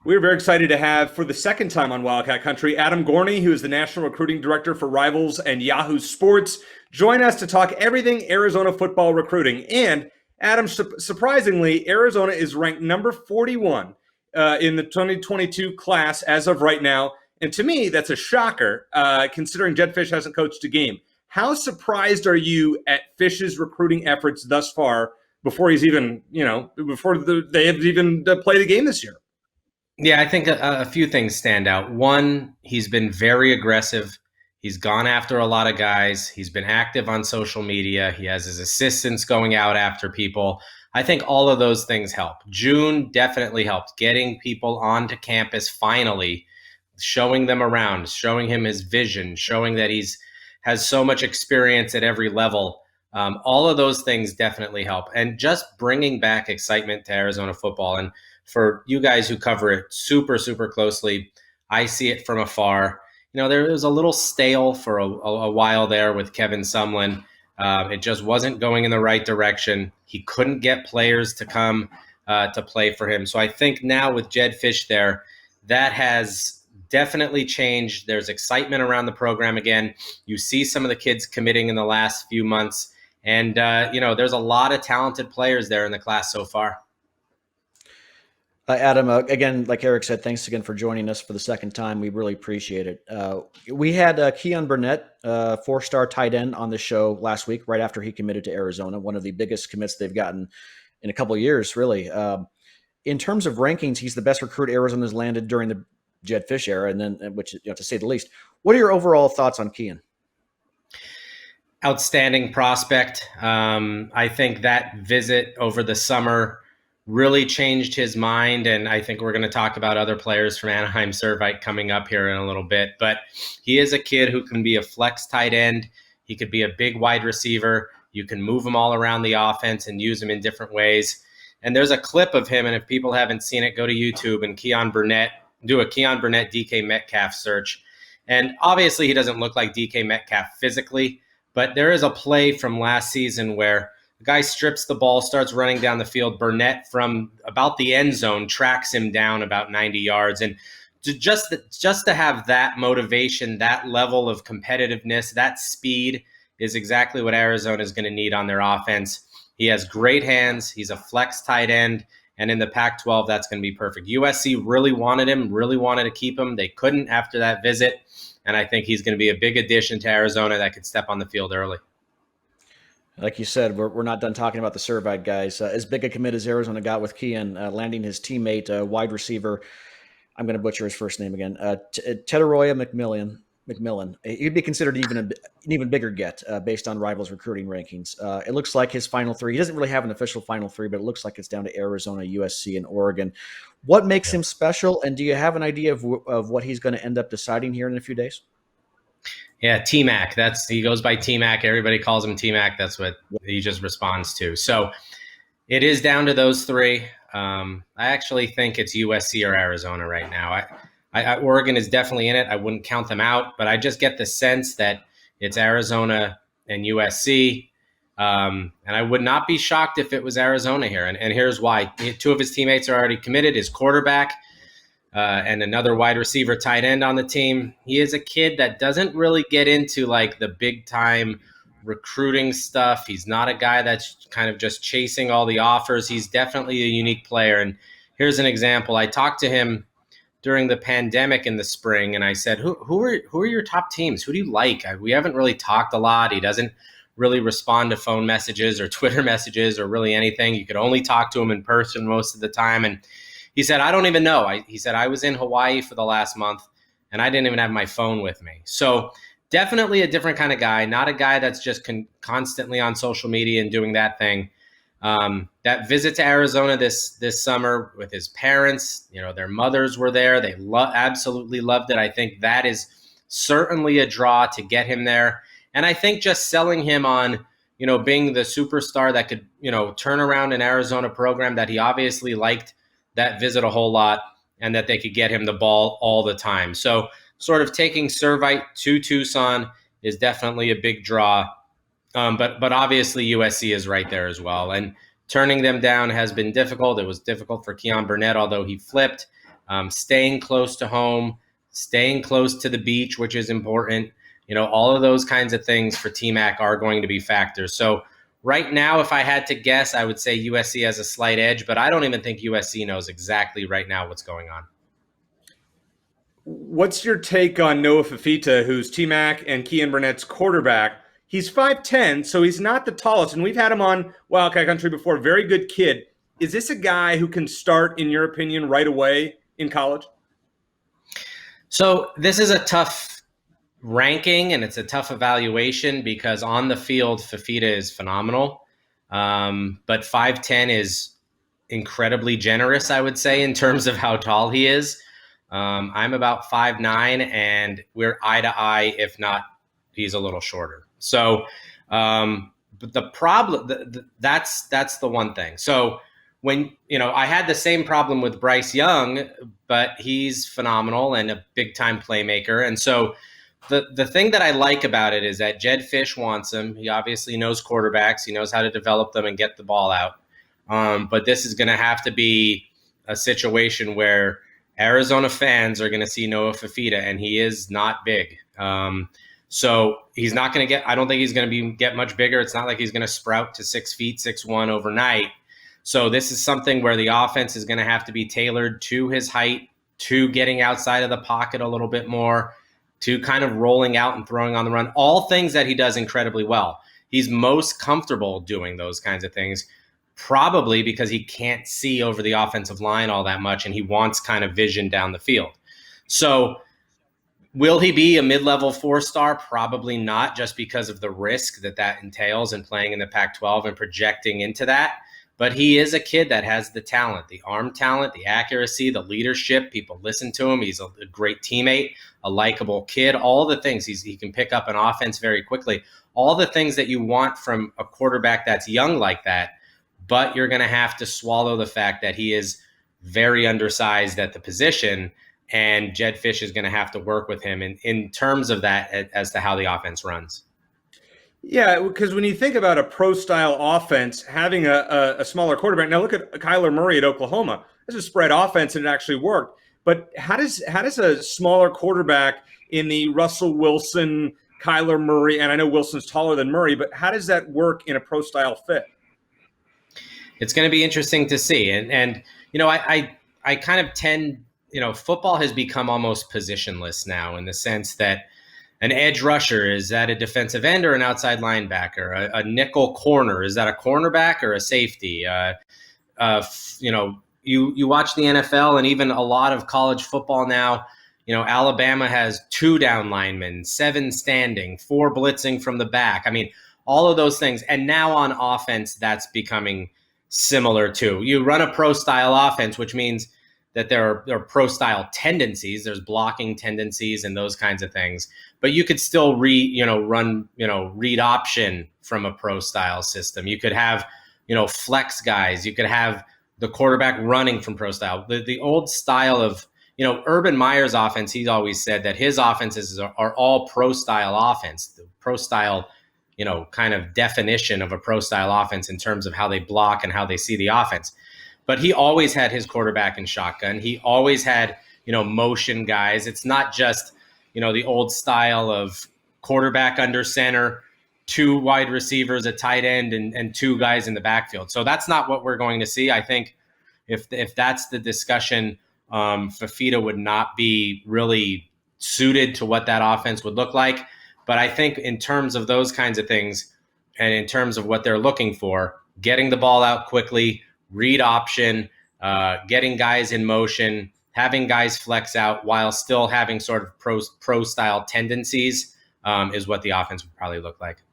We're very excited to have, for the second time on Wildcat Country, Adam Gorney, who is the National Recruiting Director for Rivals and Yahoo Sports, join us to talk everything Arizona football recruiting. And, Adam, surprisingly, Arizona is ranked number 41 in the 2022 class as of right now. And to me, that's a shocker, considering Jedd Fisch hasn't coached a game. How surprised are you at Fisch's recruiting efforts thus far before he's even, they have even played a game this year? Yeah, I think a few things stand out. One, he's been very aggressive. He's gone after a lot of guys. He's been active on social media. He has his assistants going out after people. I think all of those things help. June definitely helped getting people onto campus finally, showing them around, showing him his vision, showing that he's has so much experience at every level. All of those things definitely help. And just bringing back excitement to Arizona football. And for you guys who cover it super, super closely, I see it from afar. There was a little stale for a while there with Kevin Sumlin. It just wasn't going in the right direction. He couldn't get players to come to play for him. So I think now with Jedd Fisch there, that has definitely changed. There's excitement around the program again. You see some of the kids committing in the last few months. And, there's a lot of talented players there in the class so far. Adam, again, like Eric said, thanks again for joining us for the second time. We really appreciate it. We had Keon Burnett, four-star tight end, on the show last week, right after he committed to Arizona, one of the biggest commits they've gotten in a couple of years, really. In terms of rankings, he's the best recruit Arizona's landed during the Jedd Fisch era, and then, which, to say the least. What are your overall thoughts on Keon? Outstanding prospect. I think that visit over the summer really changed his mind. And I think we're going to talk about other players from Anaheim Servite coming up here in a little bit. But he is a kid who can be a flex tight end. He could be a big wide receiver. You can move him all around the offense and use him in different ways. And there's a clip of him. And if people haven't seen it, go to YouTube and do a Keon Burnett DK Metcalf search. And obviously he doesn't look like DK Metcalf physically, but there is a play from last season where the guy strips the ball, starts running down the field. Burnett from about the end zone tracks him down about 90 yards. And just to have that motivation, that level of competitiveness, that speed is exactly what Arizona is going to need on their offense. He has great hands. He's a flex tight end. And in the Pac-12, that's going to be perfect. USC really wanted him, really wanted to keep him. They couldn't after that visit. And I think he's going to be a big addition to Arizona that could step on the field early. Like you said, we're not done talking about the Servite guys. As big a commit as Arizona got with Keon, landing his teammate, wide receiver, I'm going to butcher his first name again, Teteroya McMillan. He'd be considered an even bigger get based on Rivals recruiting rankings. It looks like his final three, he doesn't really have an official final three, but it looks like it's down to Arizona, USC, and Oregon. What makes him special, and do you have an idea of what he's going to end up deciding here in a few days? Yeah, T-Mac. He goes by T-Mac. Everybody calls him T-Mac. That's what he just responds to. So it is down to those three. I actually think it's USC or Arizona right now. Oregon is definitely in it. I wouldn't count them out, but I just get the sense that it's Arizona and USC. And I would not be shocked if it was Arizona here. And here's why. Two of his teammates are already committed. His quarterback and another wide receiver tight end on the team. He is a kid that doesn't really get into like the big time recruiting stuff. He's not a guy that's kind of just chasing all the offers. He's definitely a unique player. And here's an example. I talked to him during the pandemic in the spring, and I said, who are your top teams? Who do you like? We haven't really talked a lot. He doesn't really respond to phone messages or Twitter messages or really anything. You could only talk to him in person most of the time. And he said, I don't even know. He said, I was in Hawaii for the last month, and I didn't even have my phone with me. So definitely a different kind of guy, not a guy that's just constantly on social media and doing that thing. That visit to Arizona this summer with his parents, their mothers were there. They absolutely loved it. I think that is certainly a draw to get him there. And I think just selling him on, being the superstar that could, turn around an Arizona program that he obviously liked that visit a whole lot, and that they could get him the ball all the time. So sort of taking Servite to Tucson is definitely a big draw. But obviously USC is right there as well. And turning them down has been difficult. It was difficult for Keon Burnett, although he flipped. staying close to home, staying close to the beach, which is important. All of those kinds of things for T-Mac are going to be factors. So right now, if I had to guess, I would say USC has a slight edge, but I don't even think USC knows exactly right now what's going on. What's your take on Noah Fifita, who's T-Mac and Kean Burnett's quarterback? He's 5'10", so he's not the tallest, and we've had him on Wildcat Country before. Very good kid. Is this a guy who can start, in your opinion, right away in college? So this is a tough ranking, and it's a tough evaluation because on the field, Fifita is phenomenal. But 5'10" is incredibly generous, I would say, in terms of how tall he is. I'm about 5'9", and we're eye to eye, if not, he's a little shorter. So, but the problem, that's the one thing. So when, I had the same problem with Bryce Young, but he's phenomenal and a big time playmaker. And so the thing that I like about it is that Jedd Fisch wants him. He obviously knows quarterbacks. He knows how to develop them and get the ball out. But this is going to have to be a situation where Arizona fans are going to see Noah Fifita, and he is not big. So he's not going to I don't think he's going to get much bigger. It's not like he's going to sprout to 6 feet, 6'1" overnight. So this is something where the offense is going to have to be tailored to his height, to getting outside of the pocket a little bit more, to kind of rolling out and throwing on the run, all things that he does incredibly well. He's most comfortable doing those kinds of things, probably because he can't see over the offensive line all that much, and he wants kind of vision down the field. So will he be a mid-level 4-star? Probably not, just because of the risk that entails in playing in the Pac-12 and projecting into that. But he is a kid that has the talent, the arm talent, the accuracy, the leadership. People listen to him. He's a great teammate, a likable kid, all the things. He can pick up an offense very quickly. All the things that you want from a quarterback that's young like that. But you're going to have to swallow the fact that he is very undersized at the position, and Jedd Fisch is going to have to work with him in terms of that as to how the offense runs. Yeah, because when you think about a pro-style offense, having a smaller quarterback. Now look at Kyler Murray at Oklahoma. This is a spread offense, and it actually worked. But how does a smaller quarterback in the Russell Wilson, Kyler Murray, and I know Wilson's taller than Murray, but how does that work in a pro-style fit? It's going to be interesting to see. And I kind of tend, football has become almost positionless now, in the sense that an edge rusher, is that a defensive end or an outside linebacker? A nickel corner, is that a cornerback or a safety? You watch the NFL and even a lot of college football now. Alabama has 2 down linemen, 7 standing, 4 blitzing from the back. I mean, all of those things. And now on offense, that's becoming similar to. You run a pro-style offense, which means that there are pro-style tendencies. There's blocking tendencies and those kinds of things. But you could still run read option from a pro-style system. You could have, flex guys. You could have the quarterback running from pro-style. The old style of, Urban Meyer's offense, he's always said that his offenses are all pro-style offense. The pro-style, kind of definition of a pro-style offense in terms of how they block and how they see the offense. But he always had his quarterback in shotgun. He always had, motion guys. It's not just, the old style of quarterback under center, 2 wide receivers, a tight end, and 2 guys in the backfield. So that's not what we're going to see. I think if that's the discussion, Fifita would not be really suited to what that offense would look like. But I think in terms of those kinds of things, and in terms of what they're looking for, getting the ball out quickly, read option, getting guys in motion, having guys flex out while still having sort of pro-style tendencies is what the offense would probably look like.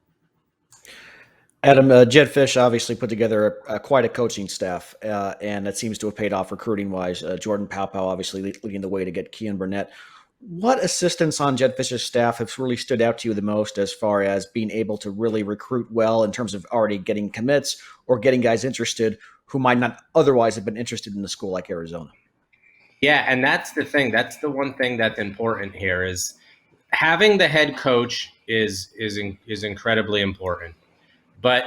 Adam, Jedd Fisch obviously put together quite a coaching staff, and that seems to have paid off recruiting-wise. Jordan Paopao obviously leading the way to get Kean Burnett. What assistants on Jedd Fisch's staff have really stood out to you the most as far as being able to really recruit well in terms of already getting commits or getting guys interested who might not otherwise have been interested in a school like Arizona? Yeah, and that's the thing. That's the one thing that's important here is having the head coach is incredibly important. But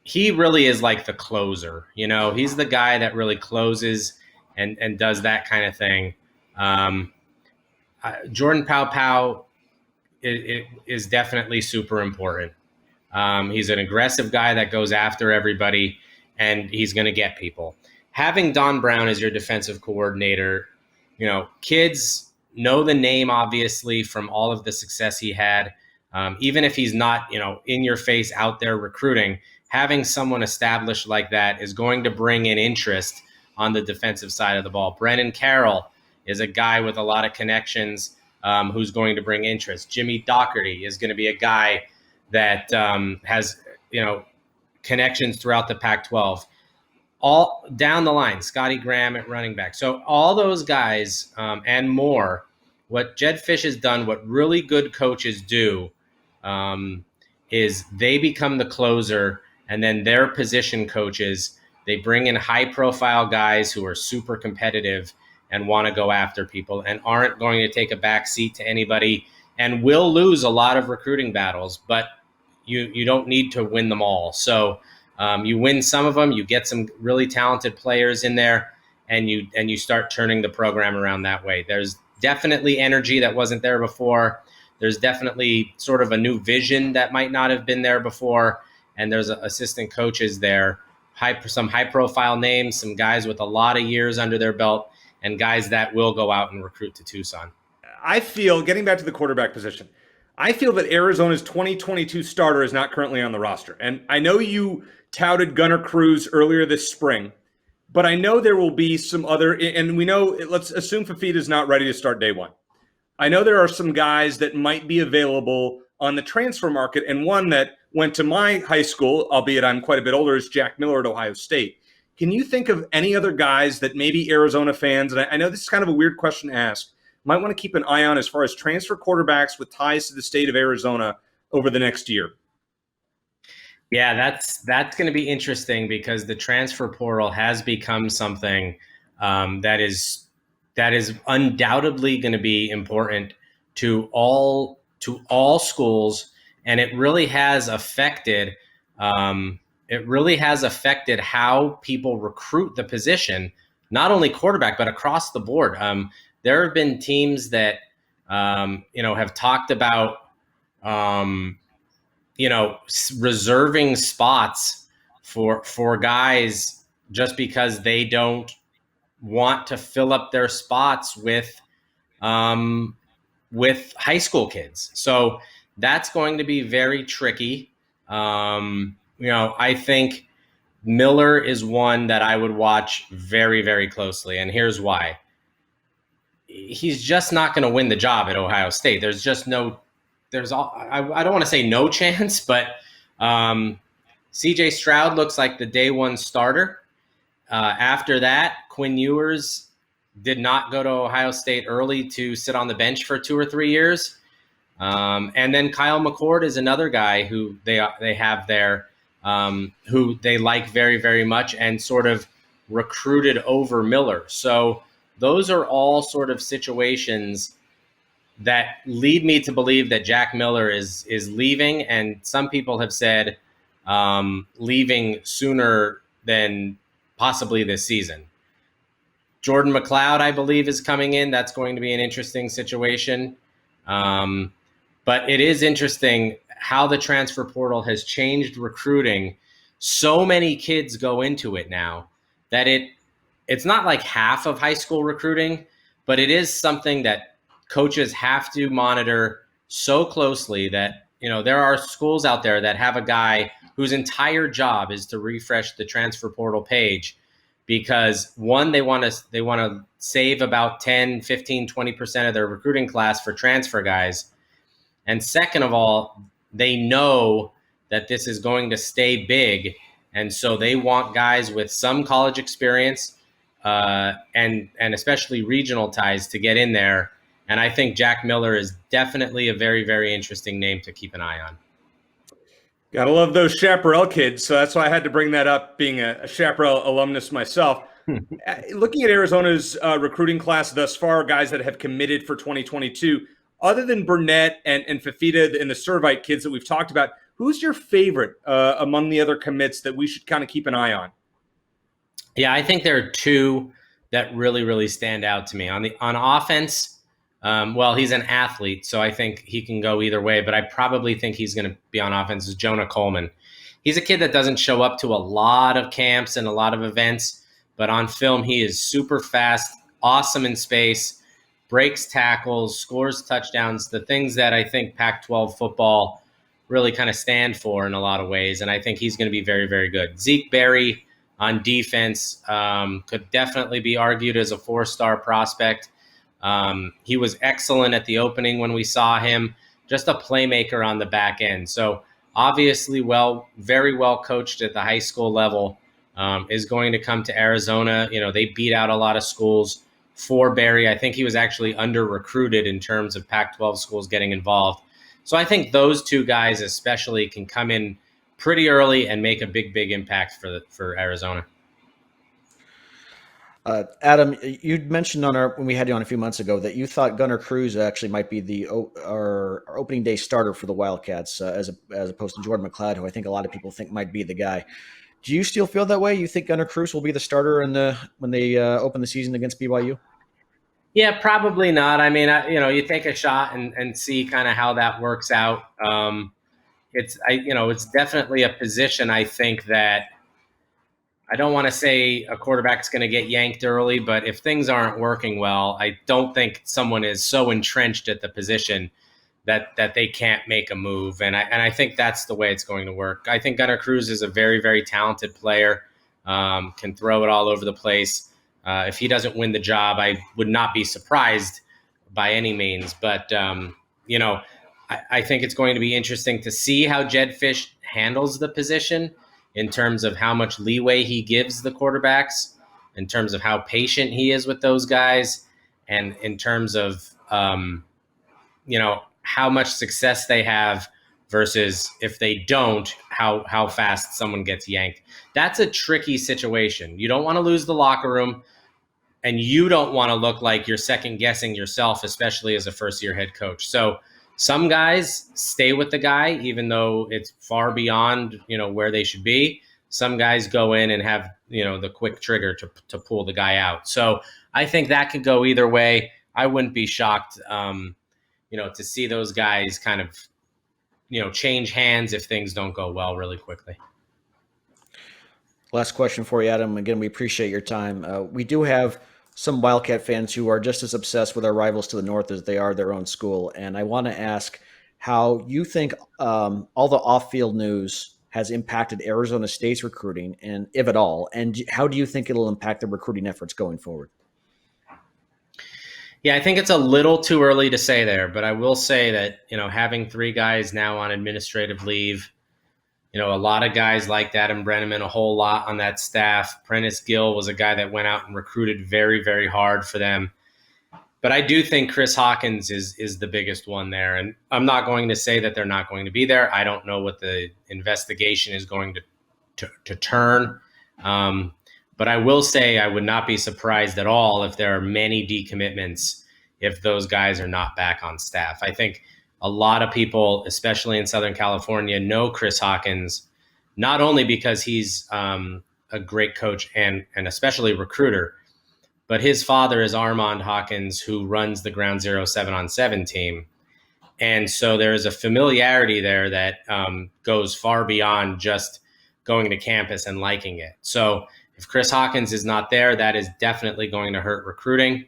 he really is like the closer. He's the guy that really closes and does that kind of thing. Jordan Paopao is definitely super important. He's an aggressive guy that goes after everybody, and he's going to get people. Having Don Brown as your defensive coordinator, kids know the name, obviously, from all of the success he had. Even if he's not, in your face out there recruiting, having someone established like that is going to bring in interest on the defensive side of the ball. Brennan Carroll is a guy with a lot of connections who's going to bring interest. Jimmy Doherty is going to be a guy that has, connections throughout the Pac-12. All down the line, Scotty Graham at running back. So all those guys and more, what Jedd Fisch has done, what really good coaches do, is they become the closer, and then their position coaches, they bring in high-profile guys who are super competitive and want to go after people and aren't going to take a back seat to anybody and will lose a lot of recruiting battles, but you don't need to win them all. So you win some of them, you get some really talented players in there, and you start turning the program around that way. There's definitely energy that wasn't there before. There's definitely sort of a new vision that might not have been there before, and there's assistant coaches there, some high-profile names, some guys with a lot of years under their belt, and guys that will go out and recruit to Tucson. I feel, getting back to the quarterback position, I feel that Arizona's 2022 starter is not currently on the roster. And I know you touted Gunnar Cruz earlier this spring, but I know there will be some other, and we know, let's assume Fafita's not ready to start day one. I know there are some guys that might be available on the transfer market, and one that went to my high school, albeit I'm quite a bit older, is Jack Miller at Ohio State. Can you think of any other guys that maybe Arizona fans, and I know this is kind of a weird question to ask, might want to keep an eye on as far as transfer quarterbacks with ties to the state of Arizona over the next year? Yeah, that's going to be interesting because the transfer portal has become something that is undoubtedly going to be important to all schools, and it really has affected how people recruit the position, not only quarterback but across the board. There have been teams that have talked about reserving spots for guys just because they don't want to fill up their spots with high school kids. So that's going to be very tricky. I think Miller is one that I would watch very, very closely, and here's why. He's just not going to win the job at Ohio State. I don't want to say no chance, but CJ Stroud looks like the day one starter. After that, Quinn Ewers did not go to Ohio State early to sit on the bench for 2 or 3 years. And then Kyle McCord is another guy who they have there, who they like very, very much and sort of recruited over Miller. So those are all sort of situations that lead me to believe that Jack Miller is leaving, and some people have said leaving sooner than possibly this season. Jordan McLeod, I believe, is coming in. That's going to be an interesting situation. But it is interesting how the transfer portal has changed recruiting. So many kids go into it now that it's not like half of high school recruiting, but it is something that coaches have to monitor so closely that, there are schools out there that have a guy whose entire job is to refresh the transfer portal page because, one, they want to save about 10, 15, 20% of their recruiting class for transfer guys. And second of all, they know that this is going to stay big. And so they want guys with some college experience and especially regional ties to get in there. And I think Jack Miller is definitely a very, very interesting name to keep an eye on. Gotta love those Chaparral kids. So that's why I had to bring that up, being a Chaparral alumnus myself. Looking at Arizona's recruiting class thus far, guys that have committed for 2022, other than Burnett and Fafita and the Servite kids that we've talked about, who's your favorite among the other commits that we should kind of keep an eye on? Yeah, I think there are two that really, really stand out to me. On offense, well, he's an athlete, so I think he can go either way, but I probably think he's going to be on offense is Jonah Coleman. He's a kid that doesn't show up to a lot of camps and a lot of events, but on film, he is super fast, awesome in space, breaks tackles, scores touchdowns, the things that I think Pac-12 football really kind of stand for in a lot of ways, and I think he's going to be very, very good. Zeke Berry on defense could definitely be argued as a 4-star prospect. He was excellent at the opening when we saw him, just a playmaker on the back end. So obviously very well coached at the high school level, is going to come to Arizona. They beat out a lot of schools for Barry. I think he was actually under-recruited in terms of Pac-12 schools getting involved. So I think those two guys especially can come in pretty early and make a big, big impact for Arizona. Adam, you mentioned when we had you on a few months ago that you thought Gunnar Cruz actually might be our opening day starter for the Wildcats, as opposed to Jordan McLeod, who I think a lot of people think might be the guy. Do you still feel that way? You think Gunnar Cruz will be the starter when they open the season against BYU? Yeah, probably not. I mean, you take a shot and see kind of how that works out. It's definitely a position I think that I don't want to say a quarterback's going to get yanked early, but if things aren't working well, I don't think someone is so entrenched at the position that they can't make a move. And I think that's the way it's going to work. I think Gunnar Cruz is a very, very talented player, can throw it all over the place. If he doesn't win the job, I would not be surprised by any means. But, I think it's going to be interesting to see how Jedd Fisch handles the position in terms of how much leeway he gives the quarterbacks, in terms of how patient he is with those guys, and in terms of, how much success they have versus if they don't, how fast someone gets yanked. That's a tricky situation. You don't want to lose the locker room, and you don't want to look like you're second guessing yourself, especially as a first-year head coach. So some guys stay with the guy, even though it's far beyond, where they should be. Some guys go in and have, the quick trigger to pull the guy out. So I think that could go either way. I wouldn't be shocked, to see those guys kind of, change hands if things don't go well really quickly. Last question for you, Adam. Again, we appreciate your time. We do have some Wildcat fans who are just as obsessed with our rivals to the north as they are their own school. And I want to ask how you think all the off-field news has impacted Arizona State's recruiting, and if at all, and how do you think it'll impact the recruiting efforts going forward? Yeah, I think it's a little too early to say there, but I will say that, having 3 guys now on administrative leave, a lot of guys like Adam Brenneman, a whole lot on that staff. Prentice Gill was a guy that went out and recruited very, very hard for them. But I do think Chris Hawkins is the biggest one there. And I'm not going to say that they're not going to be there. I don't know what the investigation is going to turn. But I will say I would not be surprised at all if there are many decommitments if those guys are not back on staff. I think a lot of people, especially in Southern California, know Chris Hawkins, not only because he's a great coach and especially recruiter, but his father is Armand Hawkins, who runs the Ground Zero 7-on-7 team. And so there is a familiarity there that goes far beyond just going to campus and liking it. So if Chris Hawkins is not there, that is definitely going to hurt recruiting.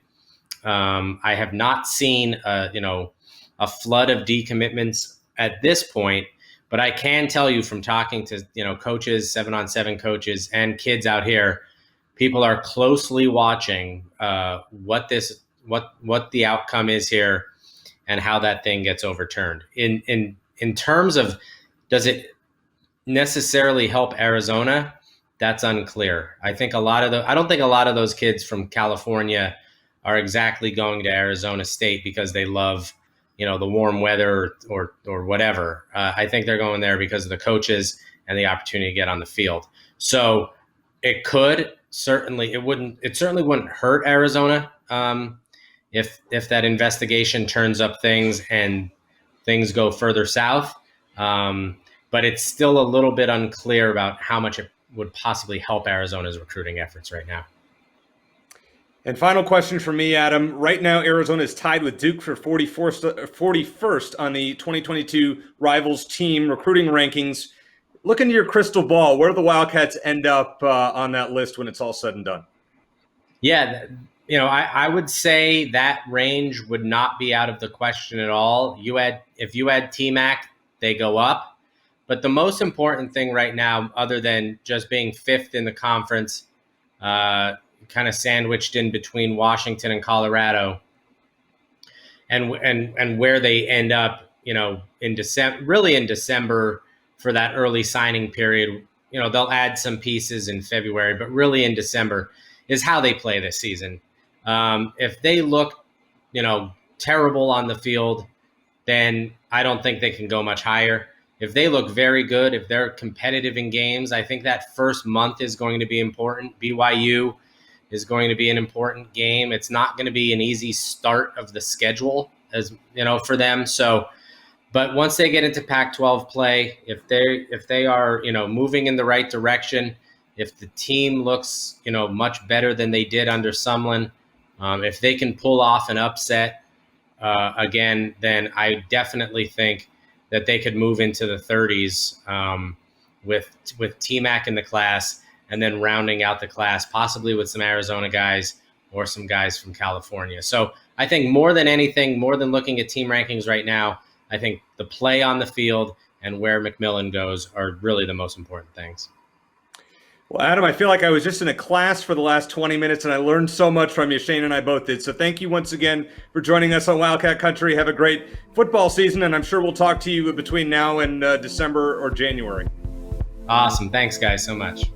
I have not seen a flood of decommitments at this point, but I can tell you from talking to coaches, 7-on-7 coaches, and kids out here, people are closely watching what the outcome is here and how that thing gets overturned. In terms of, does it necessarily help Arizona? That's unclear. I don't think a lot of those kids from California are exactly going to Arizona State because they love, the warm weather or whatever. I think they're going there because of the coaches and the opportunity to get on the field. So it certainly wouldn't hurt Arizona if that investigation turns up things and things go further south. But it's still a little bit unclear about how much it would possibly help Arizona's recruiting efforts right now. And final question for me, Adam. Right now, Arizona is tied with Duke for 41st on the 2022 Rivals team recruiting rankings. Look into your crystal ball. Where do the Wildcats end up on that list when it's all said and done? Yeah, I would say that range would not be out of the question at all. If you had T-Mac, they go up. But the most important thing right now, other than just being fifth in the conference, kind of sandwiched in between Washington and Colorado, and where they end up, in December for that early signing period. They'll add some pieces in February, but really in December is how they play this season. If they look, terrible on the field, then I don't think they can go much higher. If they look very good, if they're competitive in games, I think that first month is going to be important. BYU is going to be an important game. It's not going to be an easy start of the schedule, as for them. So, but once they get into Pac-12 play, if they are moving in the right direction, if the team looks much better than they did under Sumlin, if they can pull off an upset again, then I definitely think that they could move into the 30s with T-Mac in the class, and then rounding out the class, possibly with some Arizona guys or some guys from California. So I think more than anything, more than looking at team rankings right now, I think the play on the field and where McMillan goes are really the most important things. Well, Adam, I feel like I was just in a class for the last 20 minutes, and I learned so much from you. Shane and I both did. So thank you once again for joining us on Wildcat Country. Have a great football season, and I'm sure we'll talk to you between now and December or January. Awesome. Thanks, guys, so much.